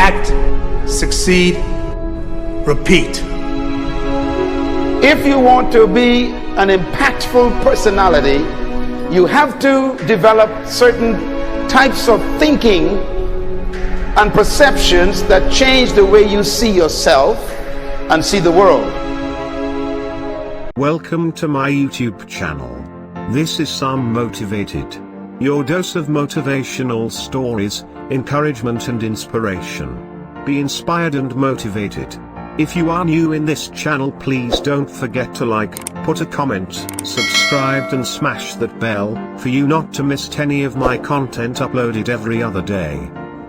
act, succeed, repeat. If you want to be an impactful personality, you have to develop certain types of thinking and perceptions that change the way you see yourself and see the world. Welcome to my YouTube channel. This is Some Motivated. Your dose of motivational stories, encouragement and inspiration. Be inspired and motivated. If you are new in this channel, please don't forget to like, put a comment, subscribe and smash that bell, for you not to miss any of my content uploaded every other day.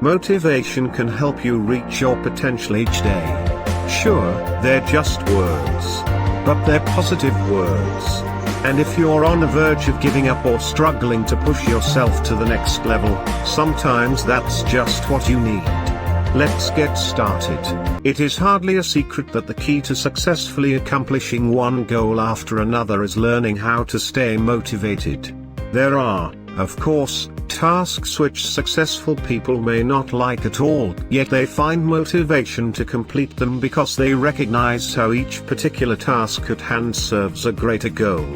Motivation can help you reach your potential each day. Sure, they're just words, but they're positive words. And if you're on the verge of giving up or struggling to push yourself to the next level, sometimes that's just what you need. Let's get started. It is hardly a secret that the key to successfully accomplishing one goal after another is learning how to stay motivated. There are, of course, tasks which successful people may not like at all, yet they find motivation to complete them because they recognize how each particular task at hand serves a greater goal.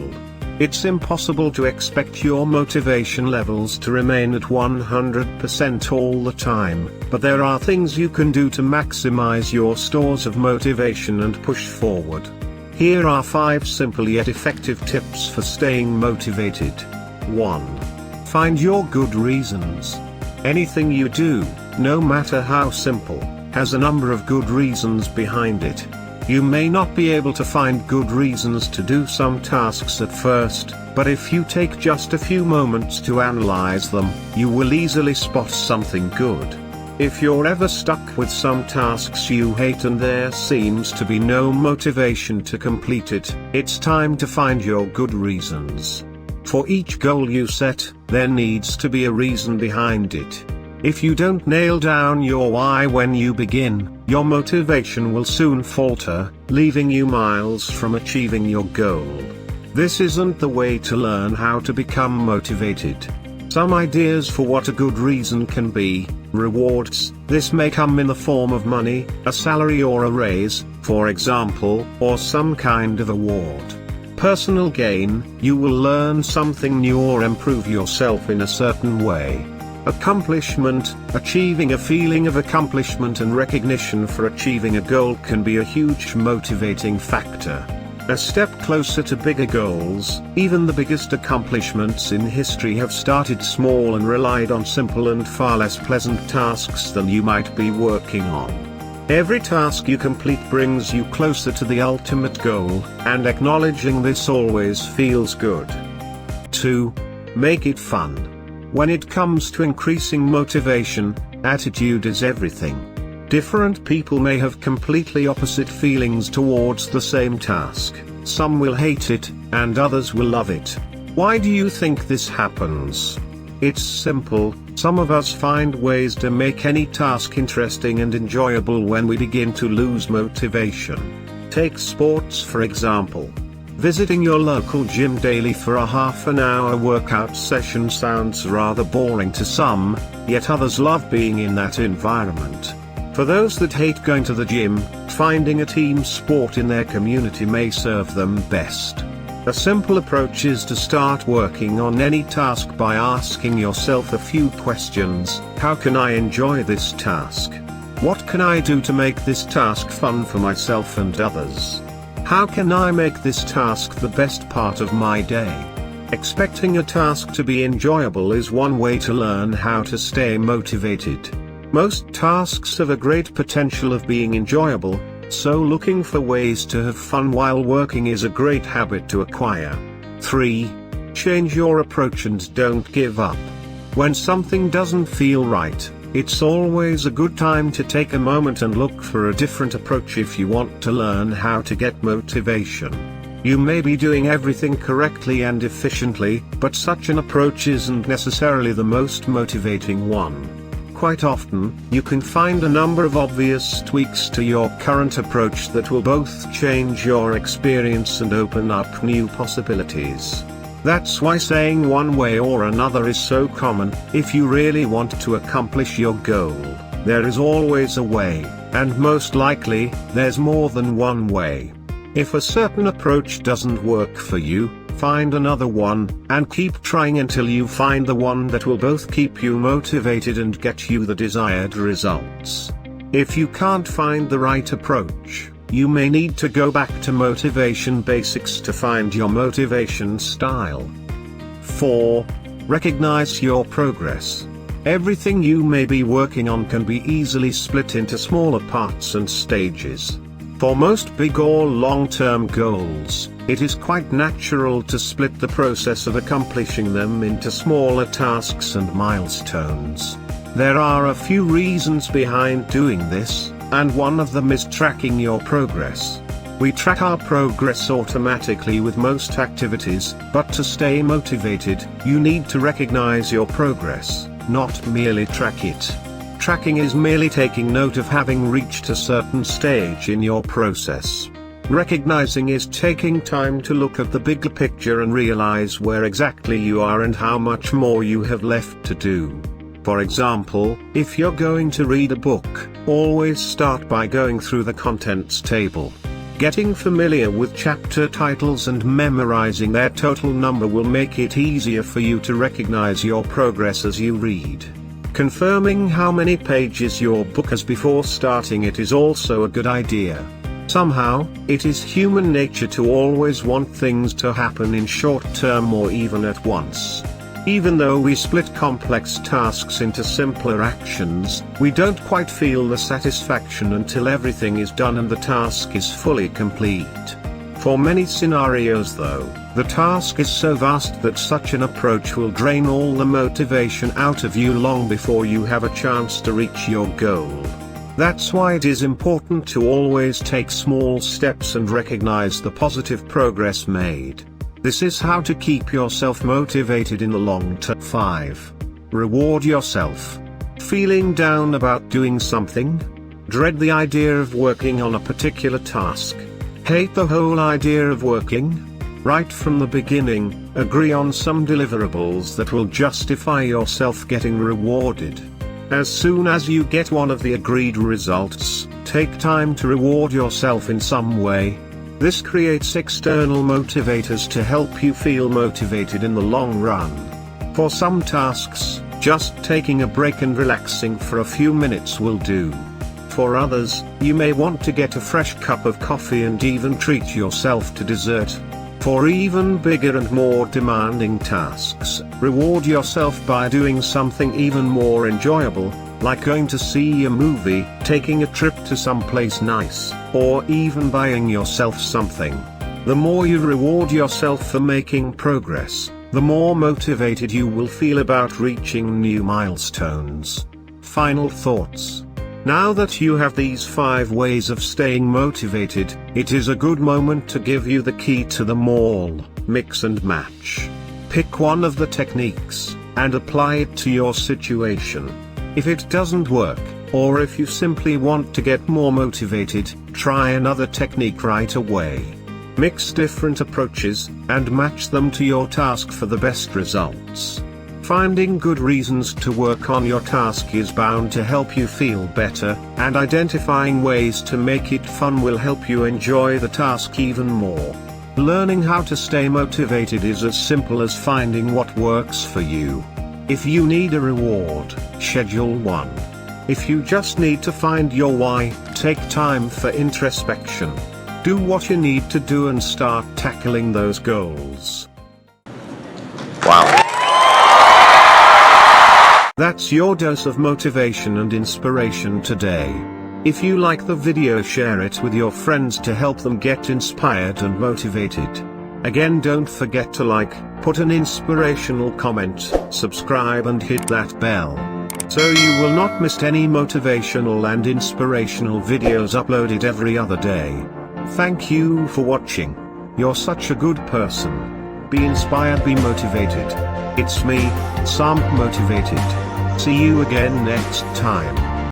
It's impossible to expect your motivation levels to remain at 100% all the time, but there are things you can do to maximize your stores of motivation and push forward. Here are 5 simple yet effective tips for staying motivated. 1. Find your good reasons. Anything you do, no matter how simple, has a number of good reasons behind it. You may not be able to find good reasons to do some tasks at first, but if you take just a few moments to analyze them, you will easily spot something good. If you're ever stuck with some tasks you hate and there seems to be no motivation to complete it, it's time to find your good reasons. For each goal you set, there needs to be a reason behind it. If you don't nail down your why when you begin, your motivation will soon falter, leaving you miles from achieving your goal. This isn't the way to learn how to become motivated. Some ideas for what a good reason can be: rewards. This may come in the form of money, a salary or a raise, for example, or some kind of award. Personal gain, you will learn something new or improve yourself in a certain way. Accomplishment, achieving a feeling of accomplishment and recognition for achieving a goal can be a huge motivating factor. A step closer to bigger goals. Even the biggest accomplishments in history have started small and relied on simple and far less pleasant tasks than you might be working on. Every task you complete brings you closer to the ultimate goal, and acknowledging this always feels good. 2. Make it fun. When it comes to increasing motivation, attitude is everything. Different people may have completely opposite feelings towards the same task. Some will hate it, and others will love it. Why do you think this happens? It's simple. Some of us find ways to make any task interesting and enjoyable when we begin to lose motivation. Take sports for example. Visiting your local gym daily for a half-an-hour workout session sounds rather boring to some, yet others love being in that environment. For those that hate going to the gym, finding a team sport in their community may serve them best. A simple approach is to start working on any task by asking yourself a few questions. How can I enjoy this task? What can I do to make this task fun for myself and others? How can I make this task the best part of my day? Expecting a task to be enjoyable is one way to learn how to stay motivated. Most tasks have a great potential of being enjoyable, so looking for ways to have fun while working is a great habit to acquire. 3. Change your approach and don't give up. When something doesn't feel right, it's always a good time to take a moment and look for a different approach if you want to learn how to get motivation. You may be doing everything correctly and efficiently, but such an approach isn't necessarily the most motivating one. Quite often, you can find a number of obvious tweaks to your current approach that will both change your experience and open up new possibilities. That's why saying one way or another is so common, if you really want to accomplish your goal. There is always a way, and most likely, there's more than one way. If a certain approach doesn't work for you, find another one, and keep trying until you find the one that will both keep you motivated and get you the desired results. If you can't find the right approach, you may need to go back to motivation basics to find your motivation style. 4. Recognize your progress. Everything you may be working on can be easily split into smaller parts and stages. For most big or long-term goals, it is quite natural to split the process of accomplishing them into smaller tasks and milestones. There are a few reasons behind doing this, and one of them is tracking your progress. We track our progress automatically with most activities, but to stay motivated, you need to recognize your progress, not merely track it. Tracking is merely taking note of having reached a certain stage in your process. Recognizing is taking time to look at the bigger picture and realize where exactly you are and how much more you have left to do. For example, if you're going to read a book, always start by going through the contents table. Getting familiar with chapter titles and memorizing their total number will make it easier for you to recognize your progress as you read. Confirming how many pages your book has before starting it is also a good idea. Somehow, it is human nature to always want things to happen in short term or even at once. Even though we split complex tasks into simpler actions, we don't quite feel the satisfaction until everything is done and the task is fully complete. For many scenarios though, the task is so vast that such an approach will drain all the motivation out of you long before you have a chance to reach your goal. That's why it is important to always take small steps and recognize the positive progress made. This is how to keep yourself motivated in the long term. 5. Reward yourself. Feeling down about doing something? Dread the idea of working on a particular task? Hate the whole idea of working? Right from the beginning, agree on some deliverables that will justify yourself getting rewarded. As soon as you get one of the agreed results, take time to reward yourself in some way. This creates external motivators to help you feel motivated in the long run. For some tasks, just taking a break and relaxing for a few minutes will do. For others, you may want to get a fresh cup of coffee and even treat yourself to dessert. For even bigger and more demanding tasks, reward yourself by doing something even more enjoyable, like going to see a movie, taking a trip to someplace nice, or even buying yourself something. The more you reward yourself for making progress, the more motivated you will feel about reaching new milestones. Final thoughts. Now that you have these 5 ways of staying motivated, it is a good moment to give you the key to them all. Mix and match. Pick one of the techniques, and apply it to your situation. If it doesn't work, or if you simply want to get more motivated, try another technique right away. Mix different approaches, and match them to your task for the best results. Finding good reasons to work on your task is bound to help you feel better, and identifying ways to make it fun will help you enjoy the task even more. Learning how to stay motivated is as simple as finding what works for you. If you need a reward, schedule one. If you just need to find your why, take time for introspection. Do what you need to do and start tackling those goals. Wow. That's your dose of motivation and inspiration today. If you like the video, share it with your friends to help them get inspired and motivated. Again, don't forget to like, put an inspirational comment, subscribe and hit that bell, so you will not miss any motivational and inspirational videos uploaded every other day. Thank you for watching. You're such a good person. Be inspired, be motivated. It's me, Sam Motivated. See you again next time.